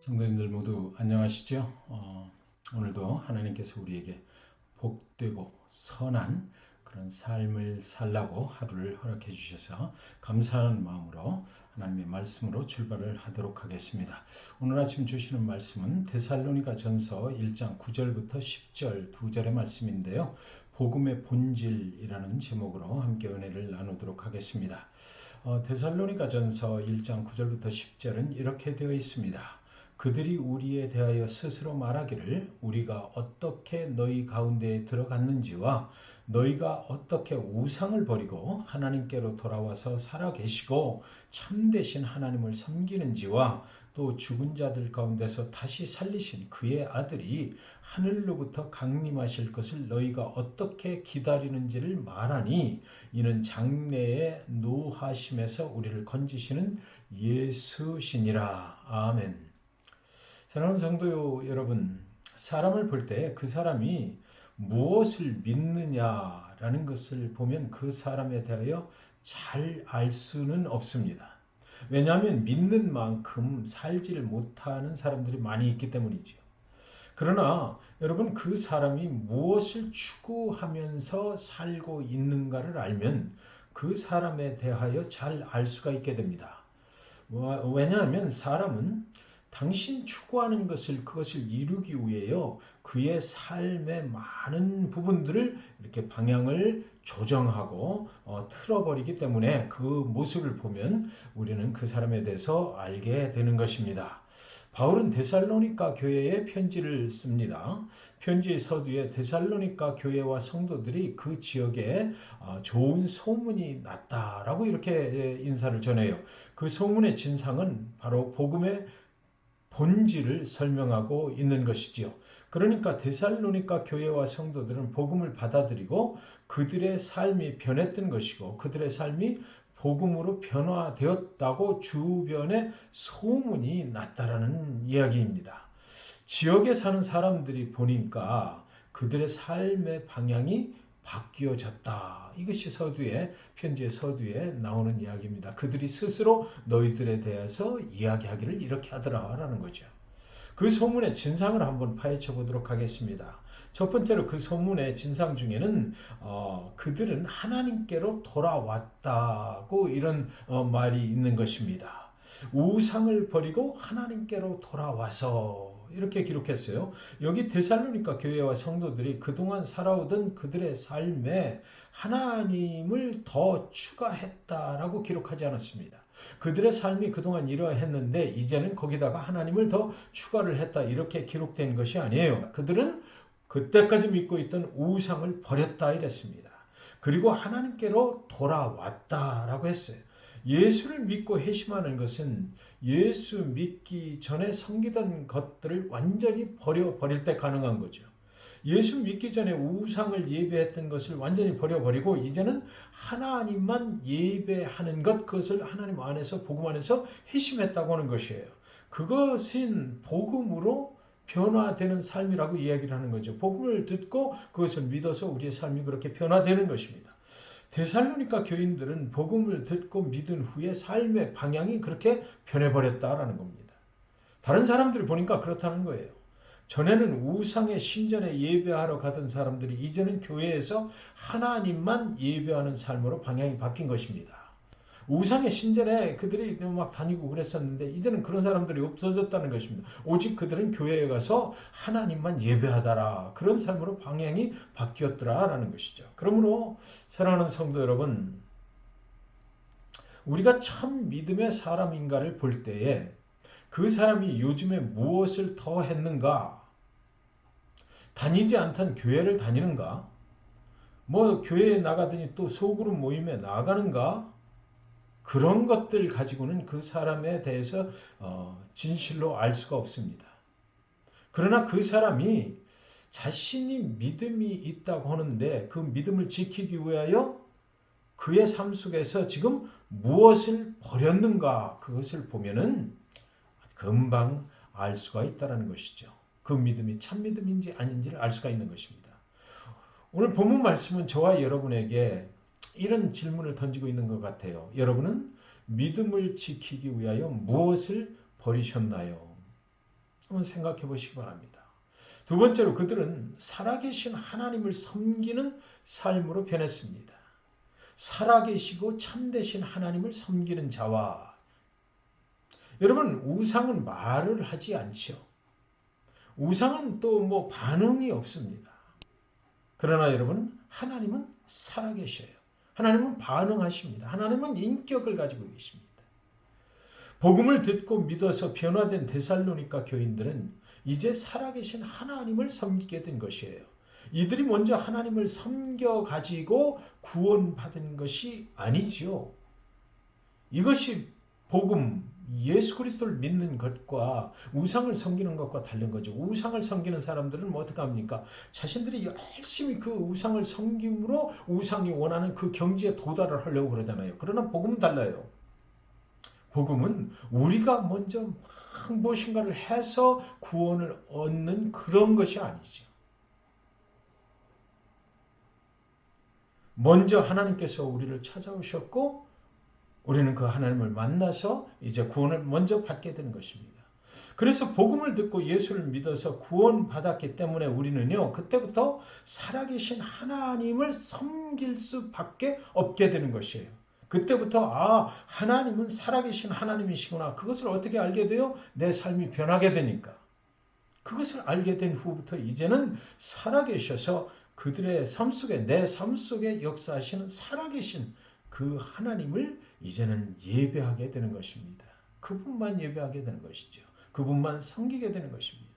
성도님들 모두 안녕하시죠? 오늘도 하나님께서 우리에게 복되고 선한 그런 삶을 살라고 하루를 허락해 주셔서 감사하는 마음으로 하나님의 말씀으로 출발을 하도록 하겠습니다. 오늘 아침 주시는 말씀은 데살로니가 전서 1장 9절부터 10절 2절의 말씀인데요. 복음의 본질이라는 제목으로 함께 은혜를 나누도록 하겠습니다. 데살로니가 전서 1장 9절부터 10절은 이렇게 되어 있습니다. 그들이 우리에 대하여 스스로 말하기를 우리가 어떻게 너희 가운데에 들어갔는지와 너희가 어떻게 우상을 버리고 하나님께로 돌아와서 살아계시고 참되신 하나님을 섬기는지와 또 죽은 자들 가운데서 다시 살리신 그의 아들이 하늘로부터 강림하실 것을 너희가 어떻게 기다리는지를 말하니 이는 장래의 노하심에서 우리를 건지시는 예수시니라. 아멘. 사랑하는 성도 여러분, 사람을 볼 때 그 사람이 무엇을 믿느냐라는 것을 보면 그 사람에 대하여 잘 알 수는 없습니다. 왜냐하면 믿는 만큼 살지를 못하는 사람들이 많이 있기 때문이죠. 그러나 여러분, 그 사람이 무엇을 추구하면서 살고 있는가를 알면 그 사람에 대하여 잘 알 수가 있게 됩니다. 왜냐하면 사람은 당신 추구하는 그것을 이루기 위해요. 그의 삶의 많은 부분들을 이렇게 방향을 조정하고 틀어버리기 때문에 그 모습을 보면 우리는 그 사람에 대해서 알게 되는 것입니다. 바울은 데살로니가 교회에 편지를 씁니다. 편지의 서두에 데살로니가 교회와 성도들이 그 지역에 좋은 소문이 났다라고 이렇게 인사를 전해요. 그 소문의 진상은 바로 복음의 본질을 설명하고 있는 것이지요. 그러니까 데살로니가 교회와 성도들은 복음을 받아들이고 그들의 삶이 변했던 것이고 그들의 삶이 복음으로 변화되었다고 주변에 소문이 났다라는 이야기입니다. 지역에 사는 사람들이 보니까 그들의 삶의 방향이 바뀌어졌다. 이것이 편지의 서두에 나오는 이야기입니다. 그들이 스스로 너희들에 대해서 이야기하기를 이렇게 하더라라는 거죠. 그 소문의 진상을 한번 파헤쳐 보도록 하겠습니다. 첫 번째로 그 소문의 진상 중에는 그들은 하나님께로 돌아왔다고 이런 말이 있는 것입니다. 우상을 버리고 하나님께로 돌아와서 이렇게 기록했어요. 여기 데살로니가 교회와 성도들이 그동안 살아오던 그들의 삶에 하나님을 더 추가했다라고 기록하지 않았습니다. 그들의 삶이 그동안 이러했는데 이제는 거기다가 하나님을 더 추가를 했다 이렇게 기록된 것이 아니에요. 그들은 그때까지 믿고 있던 우상을 버렸다 이랬습니다. 그리고 하나님께로 돌아왔다라고 했어요. 예수를 믿고 회심하는 것은 예수 믿기 전에 섬기던 것들을 완전히 버릴 때 가능한 거죠. 예수 믿기 전에 우상을 예배했던 것을 완전히 버려버리고 이제는 하나님만 예배하는 것, 그것을 하나님 안에서 복음 안에서 회심했다고 하는 것이에요. 그것은 복음으로 변화되는 삶이라고 이야기를 하는 거죠. 복음을 듣고 그것을 믿어서 우리의 삶이 그렇게 변화되는 것입니다. 데살로니가 교인들은 복음을 듣고 믿은 후에 삶의 방향이 그렇게 변해버렸다라는 겁니다. 다른 사람들이 보니까 그렇다는 거예요. 전에는 우상의 신전에 예배하러 가던 사람들이 이제는 교회에서 하나님만 예배하는 삶으로 방향이 바뀐 것입니다. 우상의 신전에 그들이 막 다니고 그랬었는데 이제는 그런 사람들이 없어졌다는 것입니다. 오직 그들은 교회에 가서 하나님만 예배하더라. 그런 삶으로 방향이 바뀌었더라라는 것이죠. 그러므로 사랑하는 성도 여러분, 우리가 참 믿음의 사람인가를 볼 때에 그 사람이 요즘에 무엇을 더 했는가? 다니지 않던 교회를 다니는가? 뭐 교회에 나가더니 또 소그룹 모임에 나가는가? 그런 것들 가지고는 그 사람에 대해서 진실로 알 수가 없습니다. 그러나 그 사람이 자신이 믿음이 있다고 하는데 그 믿음을 지키기 위하여 그의 삶 속에서 지금 무엇을 버렸는가 그것을 보면은 금방 알 수가 있다는 것이죠. 그 믿음이 참 믿음인지 아닌지를 알 수가 있는 것입니다. 오늘 본문 말씀은 저와 여러분에게 이런 질문을 던지고 있는 것 같아요. 여러분은 믿음을 지키기 위하여 무엇을 버리셨나요? 한번 생각해 보시기 바랍니다. 두 번째로 그들은 살아계신 하나님을 섬기는 삶으로 변했습니다. 살아계시고 참되신 하나님을 섬기는 자와 여러분 우상은 말을 하지 않죠. 우상은 또 뭐 반응이 없습니다. 그러나 여러분 하나님은 살아계셔요. 하나님은 반응하십니다. 하나님은 인격을 가지고 계십니다. 복음을 듣고 믿어서 변화된 데살로니가 교인들은 이제 살아계신 하나님을 섬기게 된 것이에요. 이들이 먼저 하나님을 섬겨가지고 구원받은 것이 아니지요. 이것이 복음, 예수 그리스도를 믿는 것과 우상을 섬기는 것과 다른 거죠. 우상을 섬기는 사람들은 뭐 어떻게 합니까? 자신들이 열심히 그 우상을 섬김으로 우상이 원하는 그 경지에 도달을 하려고 그러잖아요. 그러나 복음은 달라요. 복음은 우리가 먼저 무엇인가를 해서 구원을 얻는 그런 것이 아니죠. 먼저 하나님께서 우리를 찾아오셨고 우리는 그 하나님을 만나서 이제 구원을 먼저 받게 되는 것입니다. 그래서 복음을 듣고 예수를 믿어서 구원받았기 때문에 우리는요, 그때부터 살아계신 하나님을 섬길 수밖에 없게 되는 것이에요. 그때부터 하나님은 살아계신 하나님이시구나. 그것을 어떻게 알게 돼요? 내 삶이 변하게 되니까. 그것을 알게 된 후부터 이제는 살아계셔서 그들의 삶 속에 내 삶 속에 역사하시는 살아계신 그 하나님을 이제는 예배하게 되는 것입니다. 그분만 예배하게 되는 것이죠. 그분만 섬기게 되는 것입니다.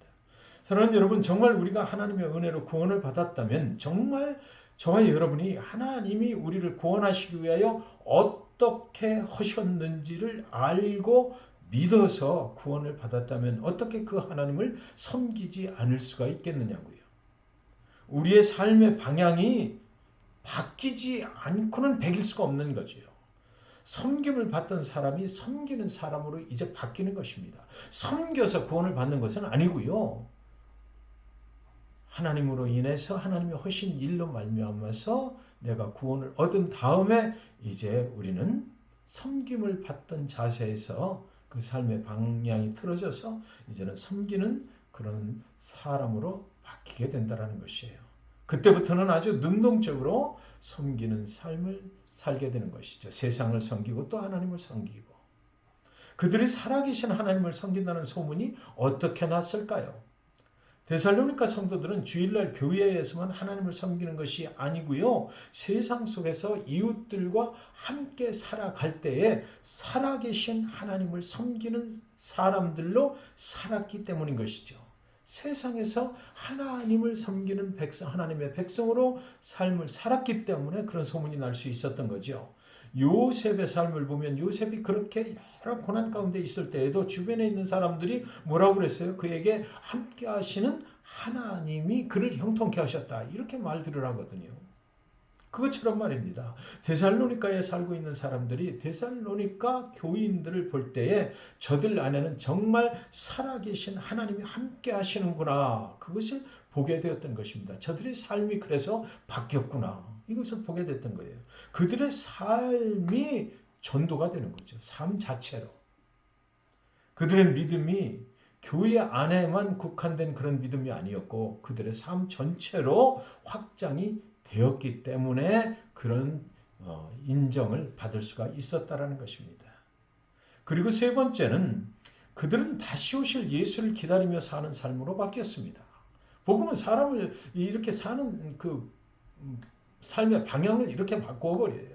사랑하는 여러분, 정말 우리가 하나님의 은혜로 구원을 받았다면 정말 저와 여러분이 하나님이 우리를 구원하시기 위하여 어떻게 하셨는지를 알고 믿어서 구원을 받았다면 어떻게 그 하나님을 섬기지 않을 수가 있겠느냐고요. 우리의 삶의 방향이 바뀌지 않고는 배길 수가 없는 거죠. 섬김을 받던 사람이 섬기는 사람으로 이제 바뀌는 것입니다. 섬겨서 구원을 받는 것은 아니고요. 하나님으로 인해서 하나님이 하신 일로 말미암아서 내가 구원을 얻은 다음에 이제 우리는 섬김을 받던 자세에서 그 삶의 방향이 틀어져서 이제는 섬기는 그런 사람으로 바뀌게 된다는 것이에요. 그때부터는 아주 능동적으로 섬기는 삶을 살게 되는 것이죠. 세상을 섬기고 또 하나님을 섬기고. 그들이 살아계신 하나님을 섬긴다는 소문이 어떻게 났을까요? 데살로니가 성도들은 주일날 교회에서만 하나님을 섬기는 것이 아니고요. 세상 속에서 이웃들과 함께 살아갈 때에 살아계신 하나님을 섬기는 사람들로 살았기 때문인 것이죠. 세상에서 하나님을 섬기는 백성, 하나님의 백성으로 삶을 살았기 때문에 그런 소문이 날 수 있었던 거죠. 요셉의 삶을 보면 요셉이 그렇게 여러 고난 가운데 있을 때에도 주변에 있는 사람들이 뭐라고 그랬어요? 그에게 함께 하시는 하나님이 그를 형통케 하셨다. 이렇게 말들을 하거든요. 그것처럼 말입니다. 데살로니가에 살고 있는 사람들이 데살로니가 교인들을 볼 때에 저들 안에는 정말 살아계신 하나님이 함께 하시는구나. 그것을 보게 되었던 것입니다. 저들의 삶이 그래서 바뀌었구나. 이것을 보게 됐던 거예요. 그들의 삶이 전도가 되는 거죠. 삶 자체로. 그들의 믿음이 교회 안에만 국한된 그런 믿음이 아니었고 그들의 삶 전체로 확장이 되었기 때문에 그런 인정을 받을 수가 있었다라는 것입니다. 그리고 세 번째는 그들은 다시 오실 예수를 기다리며 사는 삶으로 바뀌었습니다. 복음은 사람을 이렇게 사는 그 삶의 방향을 이렇게 바꿔버려요.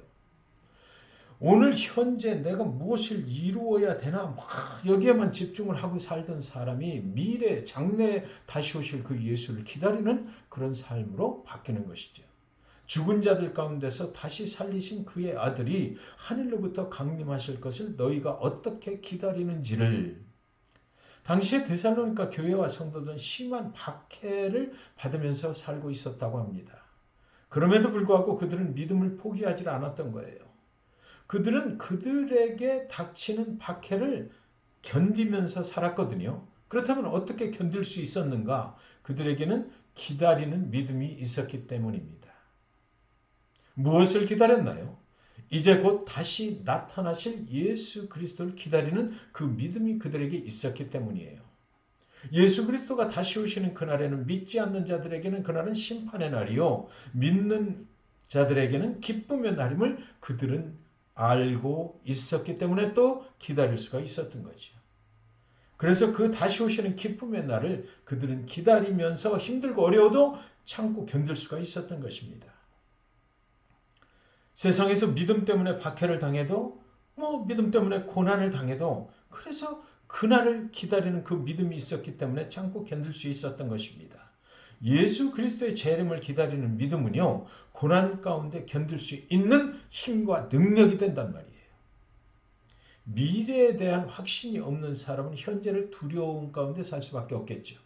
오늘 현재 내가 무엇을 이루어야 되나 막 여기에만 집중을 하고 살던 사람이 미래 장래에 다시 오실 그 예수를 기다리는 그런 삶으로 바뀌는 것이죠. 죽은 자들 가운데서 다시 살리신 그의 아들이 하늘로부터 강림하실 것을 너희가 어떻게 기다리는지를 당시에 데살로니가 교회와 성도들은 심한 박해를 받으면서 살고 있었다고 합니다. 그럼에도 불구하고 그들은 믿음을 포기하지 않았던 거예요. 그들은 그들에게 닥치는 박해를 견디면서 살았거든요. 그렇다면 어떻게 견딜 수 있었는가? 그들에게는 기다리는 믿음이 있었기 때문입니다. 무엇을 기다렸나요? 이제 곧 다시 나타나실 예수 그리스도를 기다리는 그 믿음이 그들에게 있었기 때문이에요. 예수 그리스도가 다시 오시는 그날에는 믿지 않는 자들에게는 그날은 심판의 날이요 믿는 자들에게는 기쁨의 날임을 그들은 알고 있었기 때문에 또 기다릴 수가 있었던 거죠. 그래서 그 다시 오시는 기쁨의 날을 그들은 기다리면서 힘들고 어려워도 참고 견딜 수가 있었던 것입니다. 세상에서 믿음 때문에 박해를 당해도 믿음 때문에 고난을 당해도 그래서 그날을 기다리는 그 믿음이 있었기 때문에 참고 견딜 수 있었던 것입니다. 예수 그리스도의 재림을 기다리는 믿음은요, 고난 가운데 견딜 수 있는 힘과 능력이 된단 말이에요. 미래에 대한 확신이 없는 사람은 현재를 두려움 가운데 살 수밖에 없겠죠.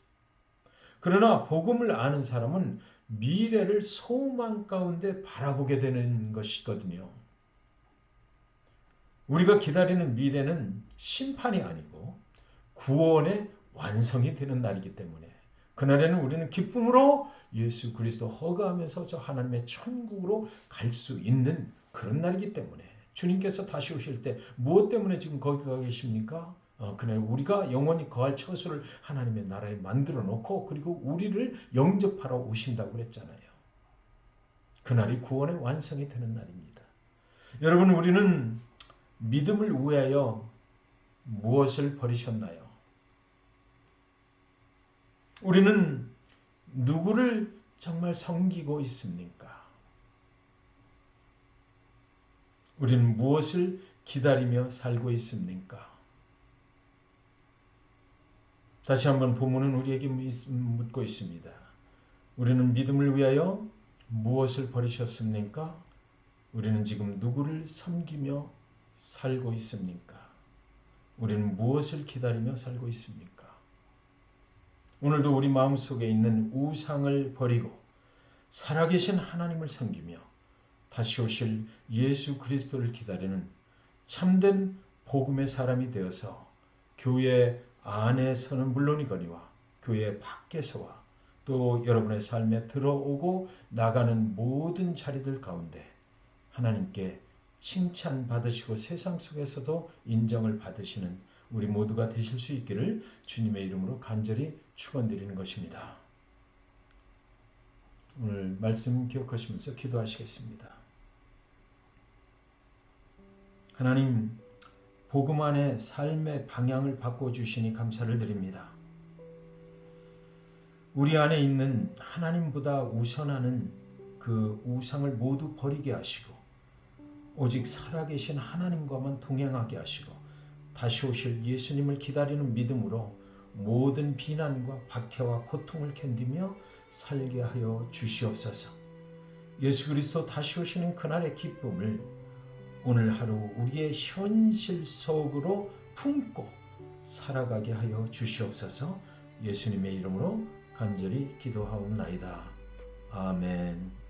그러나 복음을 아는 사람은 미래를 소망 가운데 바라보게 되는 것이거든요. 우리가 기다리는 미래는 심판이 아니고 구원의 완성이 되는 날이기 때문에 그날에는 우리는 기쁨으로 예수 그리스도 허가하면서 저 하나님의 천국으로 갈 수 있는 그런 날이기 때문에 주님께서 다시 오실 때 무엇 때문에 지금 거기 가 계십니까? 그날 우리가 영원히 거할 처소를 하나님의 나라에 만들어 놓고 그리고 우리를 영접하러 오신다고 그랬잖아요. 그날이 구원의 완성이 되는 날입니다. 여러분, 우리는 믿음을 위하여 무엇을 버리셨나요? 우리는 누구를 정말 섬기고 있습니까? 우리는 무엇을 기다리며 살고 있습니까? 다시 한번 본문은 우리에게 묻고 있습니다. 우리는 믿음을 위하여 무엇을 버리셨습니까? 우리는 지금 누구를 섬기며 살고 있습니까? 우리는 무엇을 기다리며 살고 있습니까? 오늘도 우리 마음속에 있는 우상을 버리고 살아계신 하나님을 섬기며 다시 오실 예수 그리스도를 기다리는 참된 복음의 사람이 되어서 교회 안에서는 물론이거니와 교회 밖에서와 또 여러분의 삶에 들어오고 나가는 모든 자리들 가운데 하나님께 칭찬받으시고 세상 속에서도 인정을 받으시는 우리 모두가 되실 수 있기를 주님의 이름으로 간절히 축원드리는 것입니다. 오늘 말씀 기억하시면서 기도하시겠습니다. 하나님, 복음 안에 삶의 방향을 바꿔주시니 감사를 드립니다. 우리 안에 있는 하나님보다 우선하는 그 우상을 모두 버리게 하시고 오직 살아계신 하나님과만 동행하게 하시고 다시 오실 예수님을 기다리는 믿음으로 모든 비난과 박해와 고통을 견디며 살게 하여 주시옵소서. 예수 그리스도 다시 오시는 그날의 기쁨을 오늘 하루 우리의 현실 속으로 품고 살아가게 하여 주시옵소서. 예수님의 이름으로 간절히 기도하옵나이다. 아멘.